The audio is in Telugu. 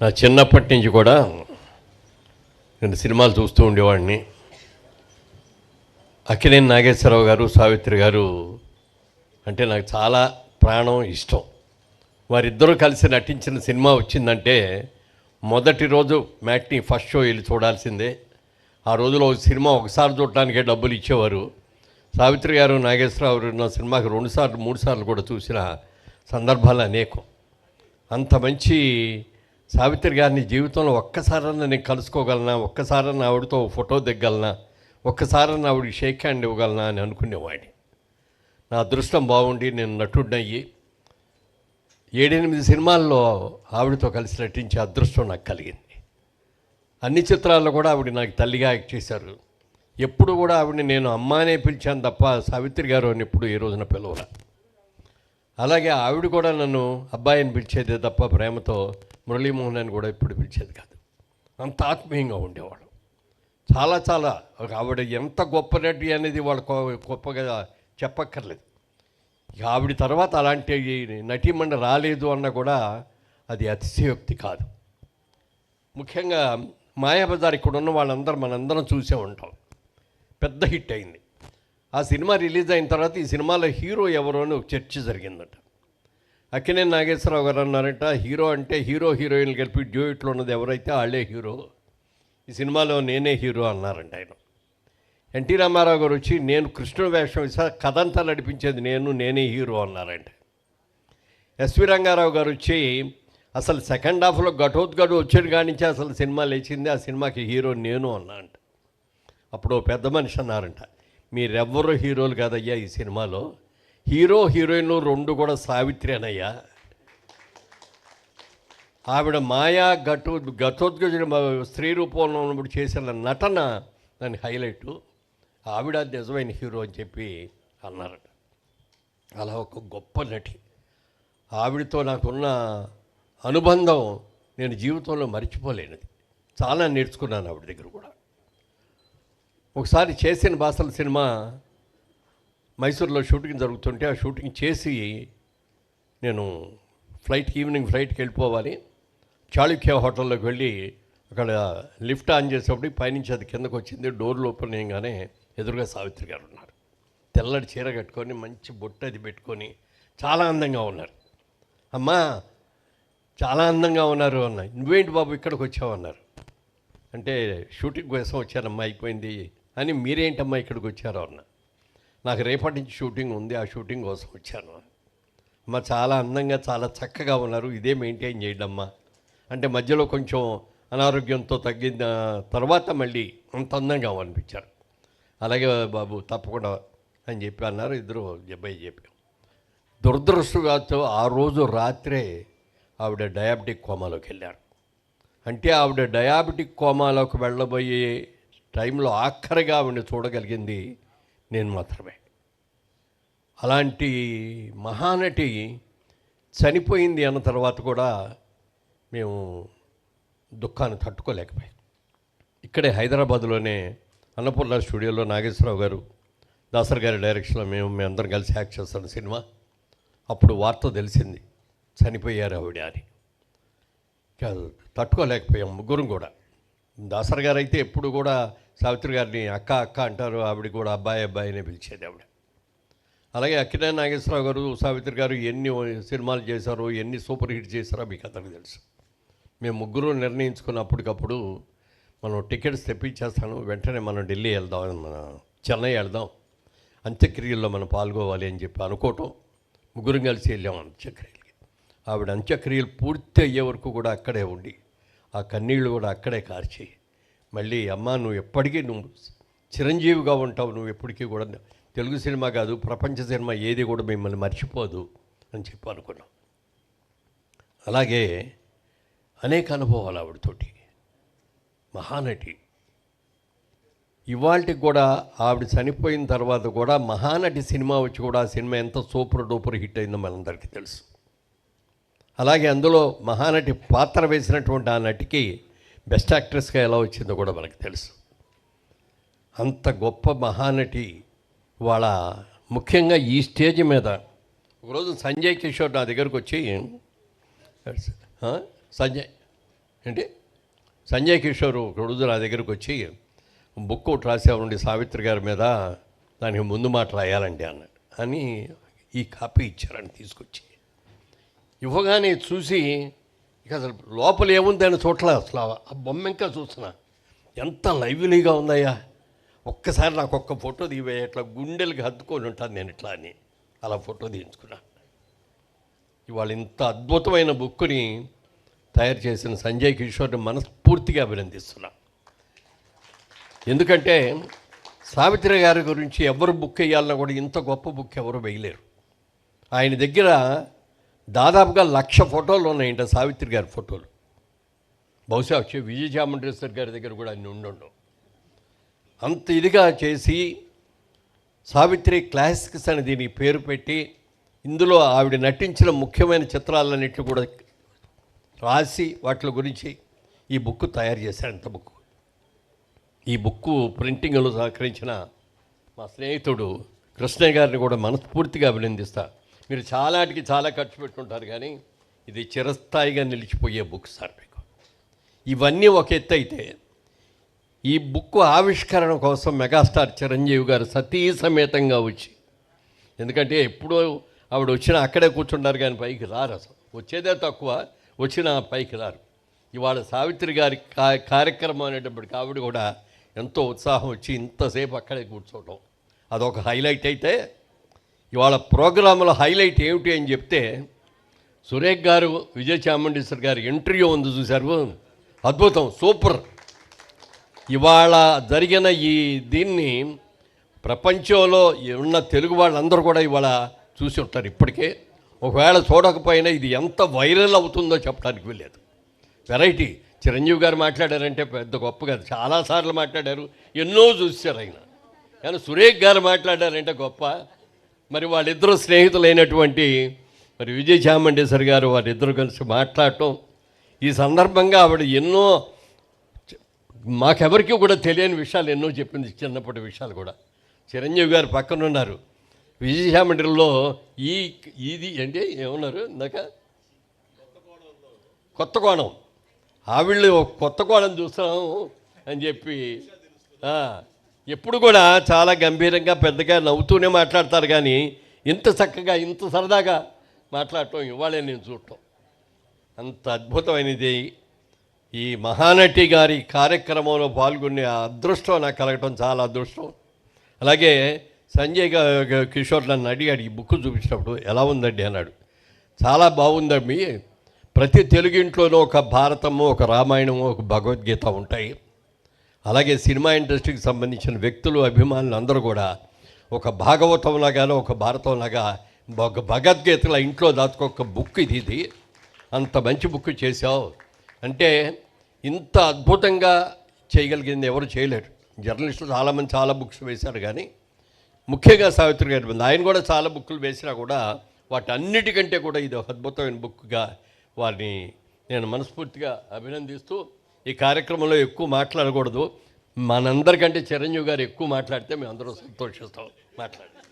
నా చిన్నప్పటి నుంచి కూడా నేను సినిమాలు చూస్తూ ఉండేవాడిని. అక్కినేని నాగేశ్వరరావు గారు, సావిత్రి గారు అంటే నాకు చాలా ప్రాణం, ఇష్టం. వారిద్దరూ కలిసి నటించిన సినిమా వచ్చిందంటే మొదటి రోజు మ్యాట్ని ఫస్ట్ షో వెళ్ళి చూడాల్సిందే. ఆ రోజులో సినిమా ఒకసారి చూడటానికే డబ్బులు ఇచ్చేవారు. సావిత్రి గారు, నాగేశ్వరరావు గారు నా సినిమాకి 2 సార్లు 3 సార్లు కూడా చూసిన సందర్భాలు అనేకం. అంత మంచి సావిత్రి గారిని జీవితంలో ఒక్కసారన్నా నేను కలుసుకోగలనా, ఒక్కసారన్నా ఆవిడతో ఫోటో దిగ్గలనా, ఒక్కసారన్నా ఆవిడకి షేక్ హ్యాండ్ ఇవ్వగలనా అని అనుకునేవాడిని. నా అదృష్టం బాగుండి నేను నటుడినయ్యి 7-8 సినిమాల్లో ఆవిడతో కలిసి నటించే అదృష్టం నాకు కలిగింది. అన్ని చిత్రాల్లో కూడా ఆవిడ నాకు తల్లిగా యాక్ట్ చేశారు. ఎప్పుడు కూడా ఆవిడని నేను అమ్మానే పిలిచాను తప్ప సావిత్రి గారు అని ఎప్పుడు ఏ రోజున పిలవరా. అలాగే ఆవిడ కూడా నన్ను అబ్బాయిని పిలిచేదే తప్ప ప్రేమతో మురళీమోహన్ అని కూడా ఇప్పుడు పిలిచేది కాదు. అంత ఆత్మీయంగా ఉండేవాడు. చాలా చాలా ఆవిడ ఎంత గొప్ప నటి అనేది వాళ్ళు గొప్పగా చెప్పక్కర్లేదు. ఇక ఆవిడ తర్వాత అలాంటి నటీమణి రాలేదు అన్న కూడా అది అతిశయోక్తి కాదు. ముఖ్యంగా మాయాబజార్ ఇక్కడ ఉన్న వాళ్ళందరూ మనందరం చూసే ఉంటాం. పెద్ద హిట్ అయింది. ఆ సినిమా రిలీజ్ అయిన తర్వాత ఈ సినిమాలో హీరో ఎవరో అని ఒక చర్చ జరిగిందట. అక్కినేని నాగేశ్వరరావు గారు అన్నారట, హీరో అంటే హీరో హీరోయిన్లు కలిపి డ్యూయట్లో ఉన్నది ఎవరైతే వాళ్ళే హీరో, ఈ సినిమాలో నేనే హీరో అన్నారంట ఆయన. ఎన్టీ రామారావు గారు వచ్చి నేను కృష్ణుడు వేషం వేసా, కథంతా నడిపించేది నేనే హీరో అన్నారంట. ఎస్వి రంగారావు గారు వచ్చి అసలు సెకండ్ హాఫ్లో ఘటోద్గడు వచ్చేది కానించి అసలు సినిమా లేచింది, ఆ సినిమాకి హీరో నేను అన్నా అంట. అప్పుడు పెద్ద మనిషి అన్నారంట, మీరెవ్వరూ హీరోలు కాదయ్యా, ఈ సినిమాలో హీరో హీరోయిన్లు 2 కూడా సావిత్రి అనయ్యా. ఆవిడ మాయా ఘటోద్గజుడు స్త్రీ రూపంలో ఉన్నప్పుడు చేసిన నటన దాని హైలైటు. ఆవిడ నిజమైన హీరో అని చెప్పి అన్నారట. అలా ఒక గొప్ప నటి. ఆవిడతో నాకున్న అనుబంధం నేను జీవితంలో మర్చిపోలేనిది. చాలా నేర్చుకున్నాను ఆవిడ దగ్గర కూడా. ఒకసారి చేసిన భాషల సినిమా మైసూర్లో షూటింగ్ జరుగుతుంటే ఆ షూటింగ్ చేసి నేను ఈవినింగ్ ఫ్లైట్కి వెళ్ళిపోవాలి. చాళుక్య హోటల్లోకి వెళ్ళి అక్కడ లిఫ్ట్ ఆన్ చేసేటప్పుడు పైనుంచి అది కిందకు వచ్చింది. డోర్లు ఓపెన్ చేయగానే ఎదురుగా సావిత్రి గారు ఉన్నారు. తెల్లటి చీర కట్టుకొని మంచి బొట్టు అది పెట్టుకొని చాలా అందంగా ఉన్నారు. అమ్మా చాలా అందంగా ఉన్నారు అన్న. నువ్వేంటి బాబు ఇక్కడికి వచ్చావన్నారు. అంటే షూటింగ్ కోసం వచ్చానమ్మా, అయిపోయింది అని. మీరేంటమ్మా ఇక్కడికి వచ్చారో అన్న. నాకు రేపటి నుంచి షూటింగ్ ఉంది, ఆ షూటింగ్ కోసం వచ్చాను. అమ్మ చాలా అందంగా చాలా చక్కగా ఉన్నారు, ఇదే మెయింటైన్ చేయడమ్మా అంటే మధ్యలో కొంచెం అనారోగ్యంతో తగ్గిన తర్వాత మళ్ళీ అంత అందంగా అనిపించారు. అలాగే బాబు తప్పకుండా అని చెప్పి అన్నారు. ఇద్దరు చెప్పాం. దురదృష్టవశాత్తు ఆ రోజు రాత్రే ఆవిడ డయాబెటిక్ కోమాలోకి వెళ్ళారు. అంటే ఆవిడ డయాబెటిక్ కోమాలోకి వెళ్ళబోయే టైంలో ఆఖరిగా ఆవిడని చూడగలిగింది నేను మాత్రమే. అలాంటి మహానటి చనిపోయింది అన్న తర్వాత కూడా మేము దుఃఖాన్ని తట్టుకోలేకపోయాం. ఇక్కడే హైదరాబాద్లోనే అన్నపూర్ణ స్టూడియోలో నాగేశ్వరరావు గారు, దాసర్ గారి డైరెక్షన్లో మేమందరం కలిసి యాక్ట్ చేస్తున్న సినిమా. అప్పుడు వార్త తెలిసింది చనిపోయారు ఆవిడ అని. తట్టుకోలేకపోయాం ముగ్గురం కూడా. దాసర్ గారు అయితే ఎప్పుడు కూడా సావిత్రి గారిని అక్క అక్క అంటారు, ఆవిడ కూడా అబ్బాయి అబ్బాయినే పిలిచేది ఆవిడ. అలాగే అక్కినేని నాగేశ్వరరావు గారు, సావిత్రి గారు ఎన్ని సినిమాలు చేశారో, ఎన్ని సూపర్ హిట్ చేశారో మీకు అందరికీ తెలుసు. మేము ముగ్గురు నిర్ణయించుకున్నప్పటికప్పుడు మనం టికెట్స్ తెప్పించేస్తాను, వెంటనే మనం ఢిల్లీ వెళ్దాం, మన చెన్నై వెళ్దాం, అంత్యక్రియల్లో మనం పాల్గొవాలి అని చెప్పి అనుకోవటం. ముగ్గురం కలిసి వెళ్ళాం అంత్యక్రియలకి. ఆవిడ అంత్యక్రియలు పూర్తి అయ్యే వరకు కూడా అక్కడే ఉండి ఆ కన్నీళ్ళు కూడా అక్కడే కార్చి మళ్ళీ అమ్మ నువ్వు ఎప్పటికీ చిరంజీవిగా ఉంటావు, నువ్వు ఎప్పటికీ కూడా తెలుగు సినిమా కాదు ప్రపంచ సినిమా ఏది కూడా మిమ్మల్ని మర్చిపోదు అని చెప్పి అనుకున్నాం. అలాగే అనేక అనుభవాలు ఆవిడతోటి. మహానటి. ఇవాళకి కూడా ఆవిడ చనిపోయిన తర్వాత కూడా మహానటి సినిమా వచ్చి కూడా ఆ సినిమా ఎంత సూపర్ డూపర్ హిట్ అయిందో మనందరికీ తెలుసు. అలాగే అందులో మహానటి పాత్ర వేసినటువంటి ఆ నటికి బెస్ట్ యాక్ట్రెస్గా ఎలా వచ్చిందో కూడా మనకు తెలుసు. అంత గొప్ప మహానటి వాళ్ళ ముఖ్యంగా ఈ స్టేజ్ మీద ఒకరోజు సంజయ్ కిషోర్ నా దగ్గరకు వచ్చి సంజయ్ అంటే సంజయ్ కిషోర్ ఒక రోజు నా దగ్గరకు వచ్చి బుక్ ఒకటి రాసేవాడి సావిత్రి గారి మీద, దానికి ముందు మాట రాయాలండి అన్నాడు. అని ఈ కాపీ ఇచ్చారని తీసుకొచ్చి ఇవ్వగానే చూసి ఇక అసలు లోపల ఏముందని చూడలే, అసలు ఆ బొమ్మ ఇంకా చూస్తున్నా, ఎంత లైవ్లీగా ఉందయ్యా, ఒక్కసారి నాకు ఒక్క ఫోటో తీవే, ఇట్లా గుండెలకి హత్తుకొని ఉంటాను నేను ఇట్లా అని అలా ఫోటో తీయించుకున్నా. ఇవాళ ఇంత అద్భుతమైన బుక్ని తయారు చేసిన సంజయ్ కిషోర్ని మనస్ఫూర్తిగా అభినందిస్తున్నా. ఎందుకంటే సావిత్రి గారి గురించి ఎవరు బుక్ వేయాలన్నా కూడా ఇంత గొప్ప బుక్ ఎవరు వేయలేరు. ఆయన దగ్గర దాదాపుగా 1,00,000 ఫోటోలు ఉన్నాయంట, సావిత్రి గారి ఫోటోలు. బహుశా వచ్చే విజయచాముండేశ్వర్ గారి దగ్గర కూడా అన్ని ఉండవు. అంత ఇదిగా చేసి సావిత్రి క్లాసిక్స్ అని దీనికి పేరు పెట్టి ఇందులో ఆవిడ నటించిన ముఖ్యమైన చిత్రాలన్నింటినీ కూడా రాసి వాటి గురించి ఈ బుక్ తయారు చేశారు. అంత బుక్, ఈ బుక్కు ప్రింటింగ్లో సహకరించిన మా స్నేహితుడు కృష్ణయ్య గారిని కూడా మనస్ఫూర్తిగా అభినందిస్తా. మీరు చాలాటికి చాలా ఖర్చు పెట్టుకుంటారు, కానీ ఇది చిరస్థాయిగా నిలిచిపోయే బుక్ సార్ మీకు. ఇవన్నీ ఒక ఎత్తు అయితే, ఈ బుక్ ఆవిష్కరణ కోసం మెగాస్టార్ చిరంజీవి గారు సతీ సమేతంగా వచ్చి, ఎందుకంటే ఎప్పుడో ఆవిడ వచ్చినా అక్కడే కూర్చుంటారు కానీ పైకి రారు, అసలు వచ్చేదే తక్కువ, వచ్చిన పైకి రారు. ఇవాళ సావిత్రి గారి కార్యక్రమం అనేటప్పటికి ఆవిడ కూడా ఎంతో ఉత్సాహం వచ్చి ఇంతసేపు అక్కడే కూర్చోవడం అదొక హైలైట్. అయితే ఇవాళ ప్రోగ్రాంలో హైలైట్ ఏమిటి అని చెప్తే, సురేఖ్ గారు విజయచాముండేశ్వర్ గారి ఇంటర్వ్యూ ఉంది చూశారు, అద్భుతం, సూపర్. ఇవాళ జరిగిన ఈ దీన్ని ప్రపంచంలో ఉన్న తెలుగు వాళ్ళందరూ కూడా ఇవాళ చూసి ఉంటారు ఇప్పటికే. ఒకవేళ చూడకపోయినా ఇది ఎంత వైరల్ అవుతుందో చెప్పడానికి వెళ్ళలేదు. వెరైటీ. చిరంజీవి గారు మాట్లాడారంటే పెద్ద గొప్ప కాదు, చాలాసార్లు మాట్లాడారు, ఎన్నో చూశారు ఆయన. కానీ సురేఖ్ గారు మాట్లాడారంటే గొప్ప. మరి వాళ్ళిద్దరూ స్నేహితులైనటువంటి మరి విజయచాముండేశ్వరి గారు వారిద్దరూ కలిసి మాట్లాడటం, ఈ సందర్భంగా ఆవిడ ఎన్నో మాకెవరికి కూడా తెలియని విషయాలు ఎన్నో చెప్పింది, చిన్నప్పటి విషయాలు కూడా. చిరంజీవి గారు పక్కన ఉన్నారు, విజయచాముండ్రిలో ఇది అంటే ఏమన్నారు ఇందాక, కొత్త కోణం, ఆవిళ్ళు కొత్త కోణం చూస్తాము అని చెప్పి ఎప్పుడు కూడా చాలా గంభీరంగా పెద్దగా నవ్వుతూనే మాట్లాడతారు, కానీ ఇంత చక్కగా ఇంత సరదాగా మాట్లాడటం ఇవాళే నేను చూడటం. అంత అద్భుతమైనది. ఈ మహానటి గారి కార్యక్రమంలో పాల్గొనే అదృష్టం నాకు కలగటం చాలా అదృష్టం. అలాగే సంజయ్ కిషోర్ నన్ను అడిగాడు ఈ బుక్ చూపించినప్పుడు, ఎలా ఉందండి అన్నాడు. చాలా బాగుందండి, ప్రతి తెలుగు ఇంట్లోనూ ఒక భారతము, ఒక రామాయణము, ఒక భగవద్గీత ఉంటాయి. అలాగే సినిమా ఇండస్ట్రీకి సంబంధించిన వ్యక్తులు, అభిమానులు అందరూ కూడా ఒక భాగవతంలాగానో ఒక భారతంలాగా ఒక భగవద్గీతల ఇంట్లో దాచుకొక బుక్ ఇది. అంత మంచి బుక్ చేసావు అంటే, ఇంత అద్భుతంగా చేయగలిగింది ఎవరు చేయలేరు. జర్నలిస్టులు చాలామంది చాలా బుక్స్ వేశారు, కానీ ముఖ్యంగా సావిత్రి గారి మీద ఆయన కూడా చాలా బుక్కులు వేసినా కూడా వాటన్నిటికంటే కూడా ఇది ఒక అద్భుతమైన బుక్గా వారిని నేను మనస్ఫూర్తిగా అభినందిస్తూ, ఈ కార్యక్రమంలో ఎక్కువ మాట్లాడకూడదు, మనందరికంటే చిరంజీవి గారు ఎక్కువ మాట్లాడితే మేము అందరూ సంతోషిస్తాం. మాట్లాడండి.